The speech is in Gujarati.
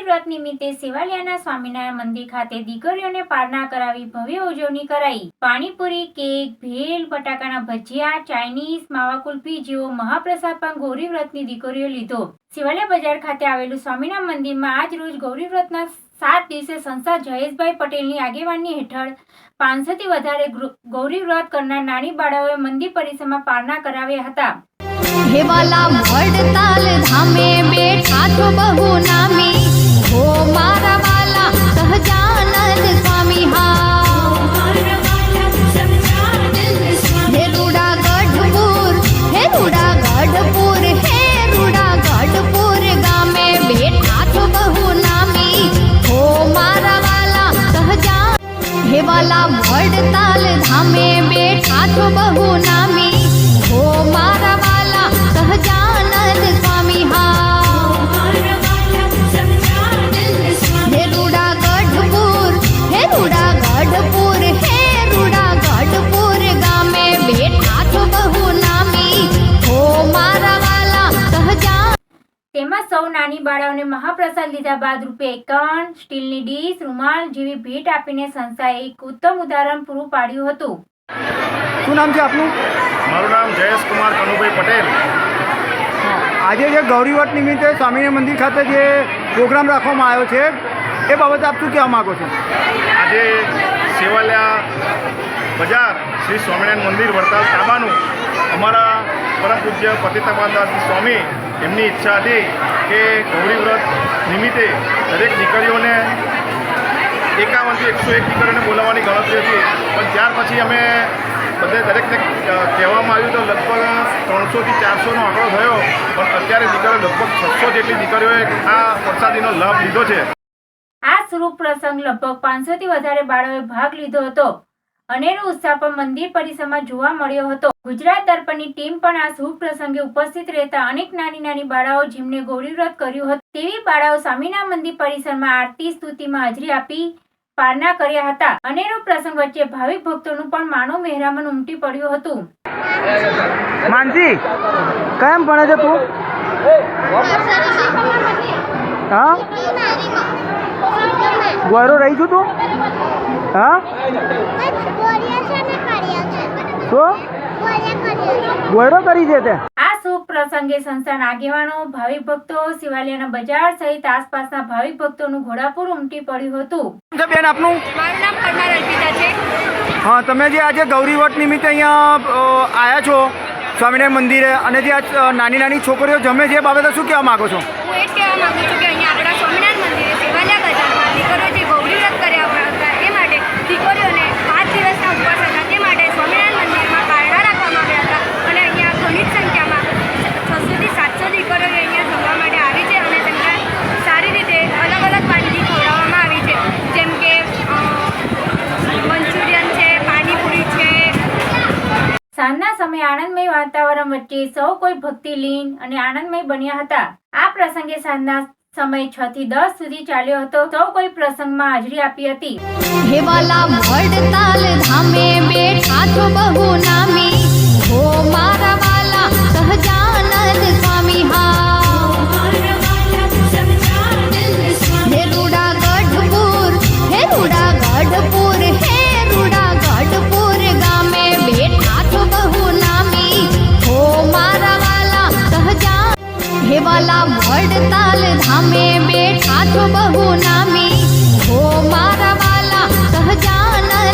ગૌરી વ્રત નિમિત્તે સેવાલિયાના સ્વામિનારાયણ મંદિર ખાતે દીકરીઓને પારણા કરાવી ભવ્ય ઉજવણી કરાઈ। પાણીપુરી, કેક, ભેલ, બટાકાના ભજીયા, ચાઇનીઝ, માવા કુલ્ફી જેવો મહાપ્રસાદ પણ ગૌરી વ્રતની દીકરીઓ લીધો। સેવાલિયા બજાર ખાતે આવેલું સ્વામિનારાયણ મંદિરમાં આજ રોજ ગૌરી વ્રતના 7 દિવસે સંસ્થા જયેશભાઈ પટેલની આગેવાની હેઠળ 500 થી વધારે ગૌરી વ્રત કરનાર નાની બાળાઓએ મંદિર પરિસરમાં પારણા કરાવ્યા હતા। हे वाला वडताल धामे बैठा तो बहु नामी हो मारा वाला सहजानंद स्वामी हा हे रूड़ा गढ़पुर हे रूड़ा गढ़पुर हे रूड़ा गढ़पुर गामे बैठा तो बहु नामी हो मारा वाला सहजान हे वाला वडताल धामे बैठा तो बहु नामी हो मारा सहजानंद स्वामी हा हे रूड़ा गढ़पुर हे रूड़ा गढ़पुर हे रूड़ा गढ़पुर गामे बैठा तो बहु नामी हो मारा वाला सहजान। તેમાં સૌ નાની બાળાઓને મહાપ્રસાદ લીધા બાદ ₹51 સ્ટીલની ડીશ, રૂમાલ જેવી ભેટ આપીને સંસ્થાએ એક ઉત્તમ ઉદાહરણ પૂરું પાડ્યું હતું। શું નામ છે આપનું? મારું નામ જયેશ કુમાર કનુભાઈ પટેલ। આજે જે ગૌરી વ્રત નિમિત્તે સ્વામિનારાયણ મંદિર ખાતે જે પ્રોગ્રામ રાખવામાં આવ્યો છે એ બાબતે આપ શું કહેવા માગો છો? આજે સેવાલિયા બજાર શ્રી સ્વામિનારાયણ મંદિર વડતાલ તાબાનું અમારા પરમ પૂજ્ય પતિતપાલદાસ સ્વામી એમની ઈચ્છા હતી કે ગૌરી વ્રત નિમિત્તે દરેક દીકરીઓને 51 થી 101 દીકરીઓને બોલાવવાની ગણતરી હતી, પણ ત્યાર પછી અમે દરેકને કહેવામાં આવ્યું તો લગભગ 300 થી 400નો આંકડો થયો, પણ અત્યારે દીકરીઓ લગભગ 600 જેટલી દીકરીઓએ આ પ્રસાદીનો લાભ લીધો છે। આ શુભ પ્રસંગ લગભગ 500 થી વધારે બાળકોએ ભાગ લીધો હતો। અનેરો ઉત્સાહ પણ મંદિર પરિસરમાં જોવા મળ્યો હતો। ગુજરાત દર્પણની ટીમ પણ આ શુભ પ્રસંગે ઉપસ્થિત રહેતા અનેક નાની બાળાઓ જેમને ગૌરી વ્રત કર્યું હતું તેવી બાળાઓ સ્વામિનારાયણ મંદિર પરિસરમાં આરતી સ્તુતિમાં હાજરી આપી પારણા કર્યા હતા। અનેરો પ્રસંગ વચ્ચે ભાવિક ભક્તોનું પણ માનો મહેરામણ ઉમટી પડ્યું હતું। માનસી, કેમ ભણે છે તું? હા, ગોયરો રહી છું તું? હા, શું ગોયરો કરી છે તે? આ શુભ પ્રસંગે સંસ્થાના આગેવાનો, ભાવિક ભક્તો, સેવાલિયાના બજાર સહિત આસપાસના ભાવિક ભક્તોનું ઘોડાપુર ઉમટી પડ્યું હતું। બેન આપનું? મારું નામ પરમાર અર્પિતા છે। હા, તમે જે આજે ગૌરી વ્રત નિમિત્તે અહીંયા આવ્યા છો સ્વામિનારાયણ મંદિરે અને જે આ નાની છોકરીઓ જમે છે એ બાબતે શું કહેવા માગો છો? હું એ જ કહેવા માગું છું કે અહીંયા આપણા સ્વામિનારાયણ મંદિરે સેવાલિયા બજારમાં દીકરીઓ જે ગૌરી વ્રત કર્યા હતા એ માટે દીકરીઓને 5 દિવસના ઉપવાસ હતા તે માટે સ્વામિનારાયણ મંદિરમાં પારણા રાખવામાં આવ્યા હતા અને અહીંયા ઘણી જ સંખ્યામાં 600 થી 700 દીકરીઓ અહીંયા જમવા માટે આવી છે અને તેમને સારી રીતે અલગ વાનગી ખવડાવવામાં આવી છે, જેમ કે મંચુરિયન છે, પાણીપુરી છે। સાંજના સમયે આનંદમય વાતાવરણ વચ્ચે સૌ કોઈ ભક્તિલીન અને આનંદમય બન્યા હતા। આ પ્રસંગે સાંજના સમય 6 થી 10 સુધી ચાલ્યો હતો। સૌ કોઈ પ્રસંગમાં હાજરી આપી હતી। हे वाला वडताल धामे बैठा तो बहु नामी हो मारा वाला सहजानंद स्वामी हा हे रूड़ा गढ़पुर हे रूड़ा गढ़पुर हे रूड़ा गढ़पुर गामे बैठा तो बहु नामी हो मारा वाला सहजान हे वाला वडताल धामे बैठा तो बहु नामी हो मारा वाला सहजानंद